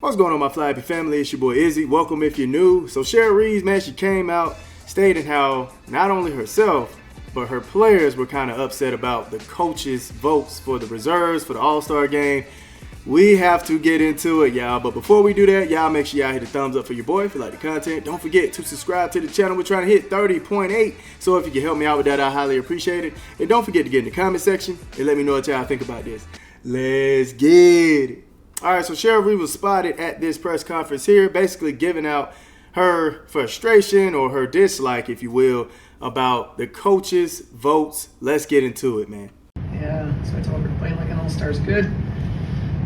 What's going on, my Flappy family? It's your boy Izzy. Welcome if you're new. So Cheryl Reeve, man, she came out stating how not only herself, but her players were kind of upset about the coaches' votes for the reserves for the All-Star game. We have to get into it, y'all. But before we do that, y'all make sure y'all hit the thumbs up for your boy if you like the content. Don't forget to subscribe to the channel. We're trying to hit 30.8. So if you can help me out with that, I highly appreciate it. And don't forget to get in the comment section and let me know what y'all think about this. Let's get it. All right, so Cheryl Reeve was spotted at this press conference here, basically giving out her frustration or her dislike, if you will, about the coaches' votes. Let's get into it, man. Yeah, so I told her playing like an all-star is good.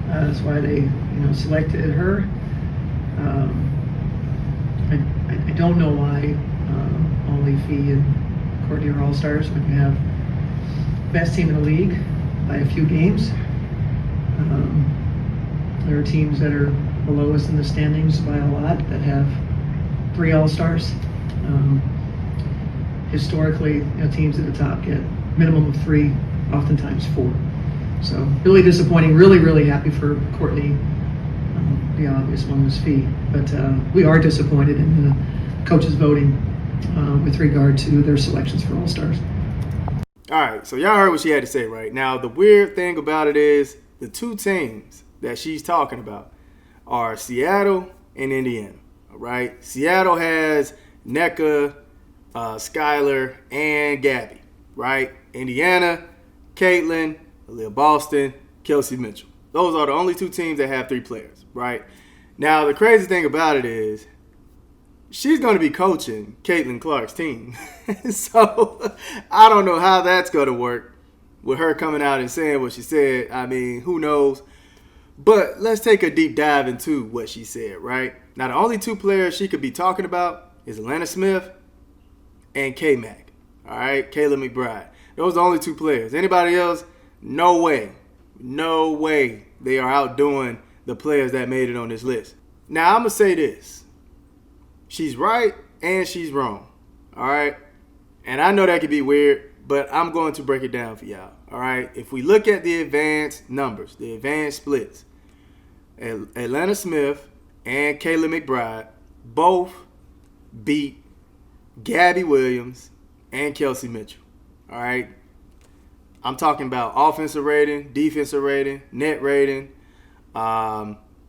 That's why they, selected her. I don't know why only Fee and Courtney are all-stars when you have best team in the league by a few games. There are teams that are below us in the standings by a lot that have 3 all-stars. Historically, teams at the top get minimum of 3, oftentimes 4. So really disappointing. Really, really happy for Courtney. The obvious one was Fee, but we are disappointed in the coaches voting with regard to their selections for all-stars. All right, so y'all heard what she had to say, right? Now, the weird thing about it is the 2 teams that she's talking about are Seattle and Indiana, all right? Seattle has Nneka, Skylar, and Gabby, right? Indiana, Caitlin, Aaliyah Boston, Kelsey Mitchell. Those are the only 2 teams that have 3 players, right? Now, the crazy thing about it is she's going to be coaching Caitlin Clark's team. So I don't know how that's going to work with her coming out and saying what she said. I mean, who knows? But let's take a deep dive into what she said, right? Now, the only 2 players she could be talking about is Atlanta Smith and K-Mac, all right? Kayla McBride. Those are the only 2 players. Anybody else? No way. No way they are outdoing the players that made it on this list. Now, I'm going to say this. She's right and she's wrong, all right? And I know that could be weird, but I'm going to break it down for y'all, all right? If we look at the advanced numbers, the advanced splits, Atlanta Smith and Kayla McBride both beat Gabby Williams and Kelsey Mitchell, all right? I'm talking about offensive rating, defensive rating, net rating,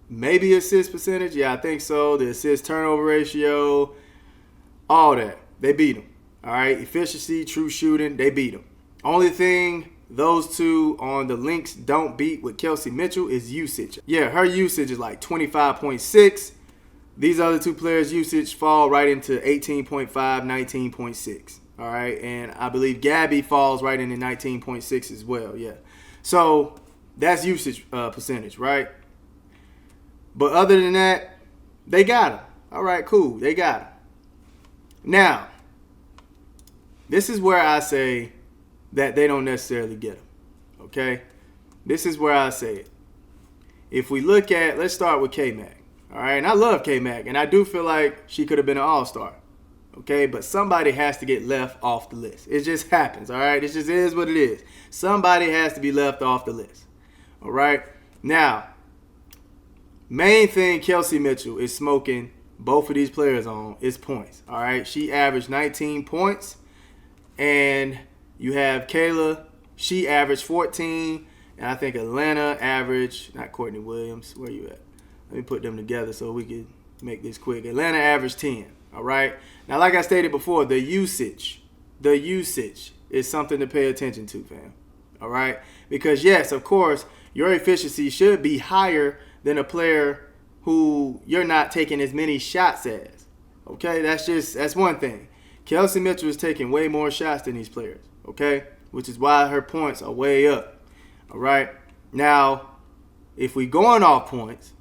maybe assist percentage. Yeah, I think so. The assist turnover ratio, all that. They beat them. All right. Efficiency, true shooting, they beat them. Only thing those 2 on the links don't beat with Kelsey Mitchell is usage. Yeah, her usage is like 25.6. These other 2 players' usage fall right into 18.5, 19.6. All right, and I believe Gabby falls right into 19.6 as well, yeah. So that's usage percentage, right? But other than that, they got him. All right, cool, they got him. Now, this is where I say that they don't necessarily get him, okay? This is where I say it. If we look at, let's start with K-Mac, all right? And I love K-Mac, and I do feel like she could have been an all-star. Okay, but somebody has to get left off the list. It just happens, all right? It just is what it is. Somebody has to be left off the list, all right? Now, main thing Kelsey Mitchell is smoking both of these players on is points, all right? She averaged 19 points, and you have Kayla. She averaged 14, and I think Atlanta averaged, not Courtney Williams, where you at? Let me put them together so we can make this quick. Atlanta averaged 10. All right. Now, like I stated before, the usage is something to pay attention to, fam. All right. Because, yes, of course, your efficiency should be higher than a player who you're not taking as many shots as. Okay. That's one thing. Kelsey Mitchell is taking way more shots than these players. Okay. Which is why her points are way up. All right. Now, if we going off points,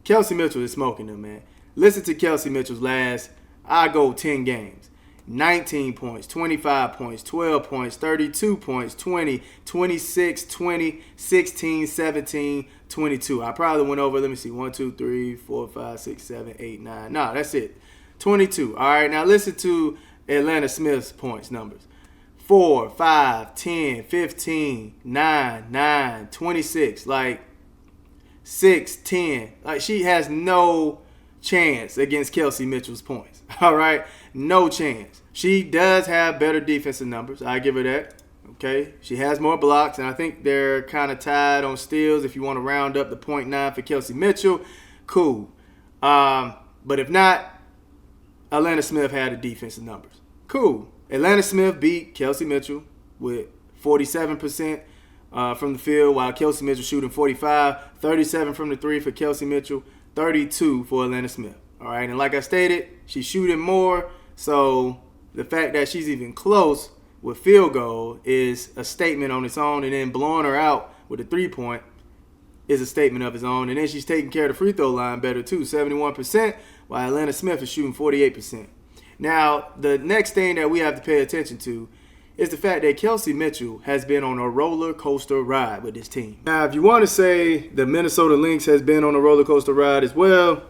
Kelsey Mitchell is smoking them, man. Listen to Kelsey Mitchell's last, 10 games. 19 points, 25 points, 12 points, 32 points, 20, 26, 20, 16, 17, 22. I probably went over, let me see, 1, 2, 3, 4, 5, 6, 7, 8, 9. No, that's it. 22. All right, now listen to Atlanta Smith's points numbers. 4, 5, 10, 15, 9, 9, 26. Like, 6, 10. Like, she has no chance against Kelsey Mitchell's points. All right? No chance. She does have better defensive numbers. I give her that. Okay? She has more blocks, and I think they're kind of tied on steals. If you want to round up the 0.9 for Kelsey Mitchell, cool. But if not, Atlanta Smith had the defensive numbers. Cool. Atlanta Smith beat Kelsey Mitchell with 47% from the field, while Kelsey Mitchell shooting 45, 37 from the three for Kelsey Mitchell, 32 for Atlanta Smith. All right, and like I stated, she's shooting more, so the fact that she's even close with field goal is a statement on its own, and then blowing her out with a 3-point is a statement of its own. And then she's taking care of the free throw line better too, 71%, while Atlanta Smith is shooting 48%. Now, the next thing that we have to pay attention to is the fact that Kelsey Mitchell has been on a roller coaster ride with this team. Now, if you want to say the Minnesota Lynx has been on a roller coaster ride as well,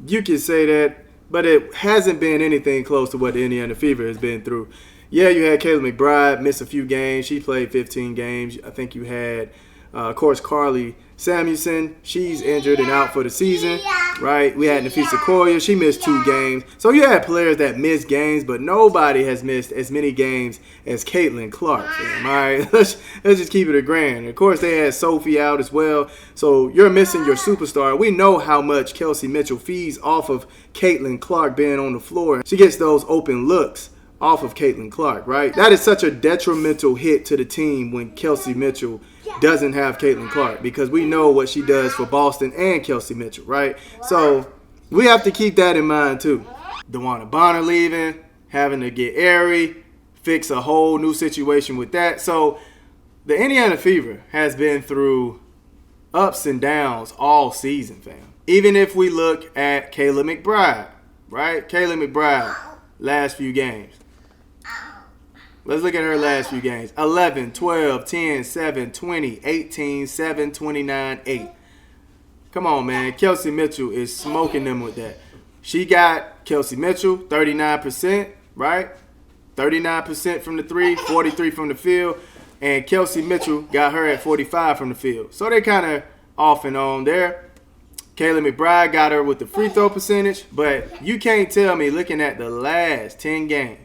you can say that, but it hasn't been anything close to what the Indiana Fever has been through. Yeah, you had Kayla McBride miss a few games. She played 15 games. I think you had, of course, Carly Samuelson. She's injured and out for the season, right? We had Nafisa Collier. She missed 2 games. So you had players that missed games, but nobody has missed as many games as Caitlin Clark. Fam, all right, let's just keep it a grand. Of course, they had Sophie out as well. So you're missing your superstar. We know how much Kelsey Mitchell feeds off of Caitlin Clark being on the floor. She gets those open looks off of Caitlin Clark, right? That is such a detrimental hit to the team when Kelsey Mitchell doesn't have Caitlin Clark, because we know what she does for Boston and Kelsey Mitchell, right? So we have to keep that in mind too. DeWanna Bonner leaving, having to get Airy, fix a whole new situation with that. So the Indiana Fever has been through ups and downs all season, fam. Even if we look at Kayla McBride, right? Kayla McBride, last few games. Let's look at her last few games. 11, 12, 10, 7, 20, 18, 7, 29, 8. Come on, man. Kelsey Mitchell is smoking them with that. She got Kelsey Mitchell, 39%, right? 39% from the three, 43 from the field. And Kelsey Mitchell got her at 45 from the field. So they kind of off and on there. Kayla McBride got her with the free throw percentage. But you can't tell me, looking at the last 10 games,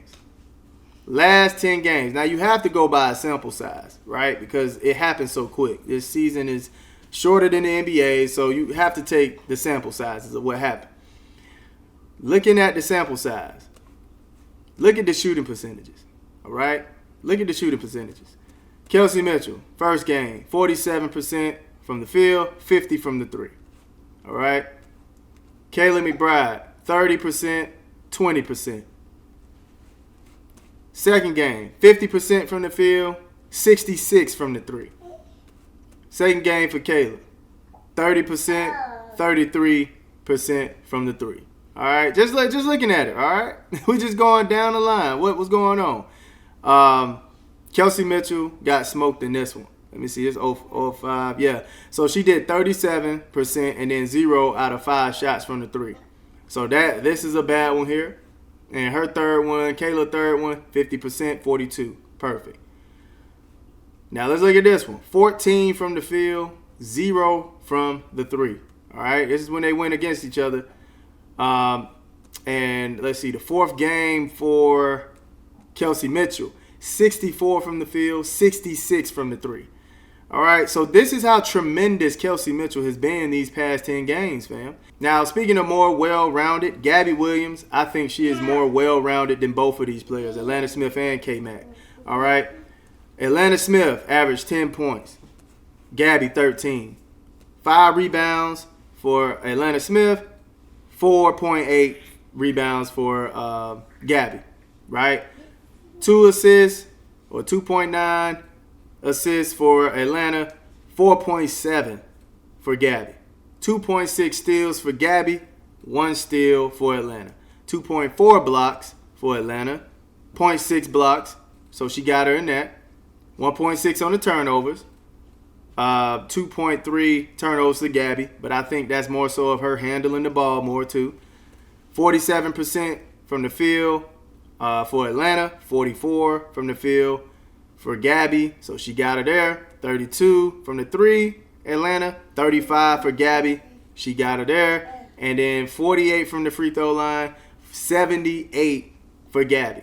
now you have to go by a sample size, right? Because it happens so quick. This season is shorter than the NBA, so you have to take the sample sizes of what happened. Looking at the sample size, look at the shooting percentages, all right? Look at the shooting percentages. Kelsey Mitchell, first game, 47% from the field, 50 from the three, all right? Kayla McBride, 30%, 20%. Second game, 50% from the field, 66 from the three. Second game for Kayla, 30%, 33% from the three. All right, just looking at it. All right, we're just going down the line. What's going on? Kelsey Mitchell got smoked in this one. Let me see, it's 0-5. Yeah, so she did 37% and then 0 out of 5 shots from the three. So this is a bad one here. And her third one, Kayla third one, 50%, 42. Perfect. Now let's look at this one. 14 from the field, 0 from the three. All right, this is when they went against each other. And let's see, the fourth game for Kelsey Mitchell, 64 from the field, 66 from the three. All right, so this is how tremendous Kelsey Mitchell has been these past 10 games, fam. Now, speaking of more well-rounded, Gabby Williams, I think she is more well-rounded than both of these players, Atlanta Smith and K-Mac. All right, Atlanta Smith averaged 10 points, Gabby 13. 5 rebounds for Atlanta Smith, 4.8 rebounds for Gabby, right? 2 assists, or 2.9 assists for Atlanta, 4.7 for Gabby. 2.6 steals for Gabby, 1 steal for Atlanta. 2.4 blocks for Atlanta, 0.6 blocks, so she got her in that. 1.6 on the turnovers, 2.3 turnovers to Gabby, but I think that's more so of her handling the ball more too. 47% from the field for Atlanta, 44 from the field for Gabby, so she got her there. 32 from the three, Atlanta, 35 for Gabby. She got her there. And then 48 from the free throw line, 78 for Gabby.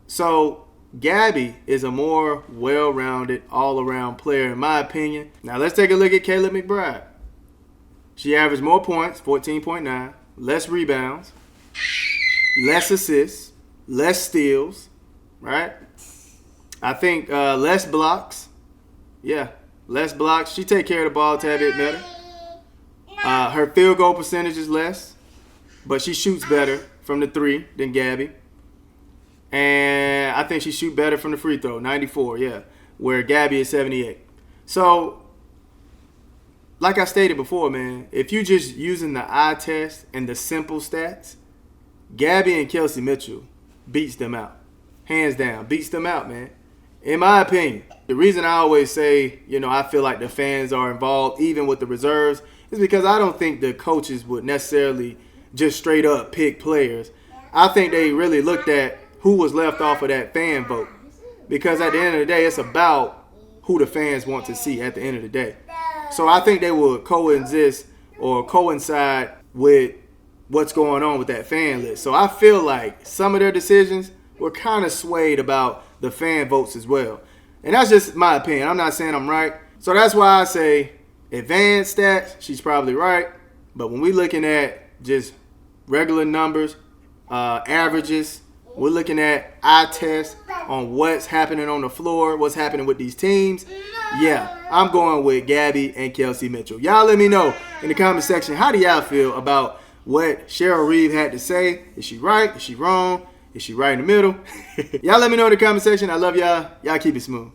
So Gabby is a more well-rounded, all-around player, in my opinion. Now let's take a look at Kayla McBride. She averaged more points, 14.9, less rebounds, less assists, less steals, right? I think less blocks. Yeah, less blocks. She take care of the ball a tad bit better. Her field goal percentage is less, but she shoots better from the three than Gabby. And I think she shoot better from the free throw, 94, yeah, where Gabby is 78. So, like I stated before, man, if you just using the eye test and the simple stats, Gabby and Kelsey Mitchell beats them out. Hands down, beats them out, man. In my opinion, the reason I always say, I feel like the fans are involved, even with the reserves, is because I don't think the coaches would necessarily just straight up pick players. I think they really looked at who was left off of that fan vote. Because at the end of the day, it's about who the fans want to see at the end of the day. So I think they will coexist or coincide with what's going on with that fan list. So I feel like some of their decisions were kind of swayed about the fan votes as well. And that's just my opinion. I'm not saying I'm right. So that's why I say advanced stats, she's probably right. But when we're looking at just regular numbers, averages, we're looking at eye test on what's happening on the floor, what's happening with these teams. Yeah, I'm going with Gabby and Kelsey Mitchell. Y'all let me know in the comment section, how do y'all feel about what Cheryl Reeve had to say? Is she right? Is she wrong? Is she right in the middle? Y'all let me know in the comment section. I love y'all. Y'all keep it smooth.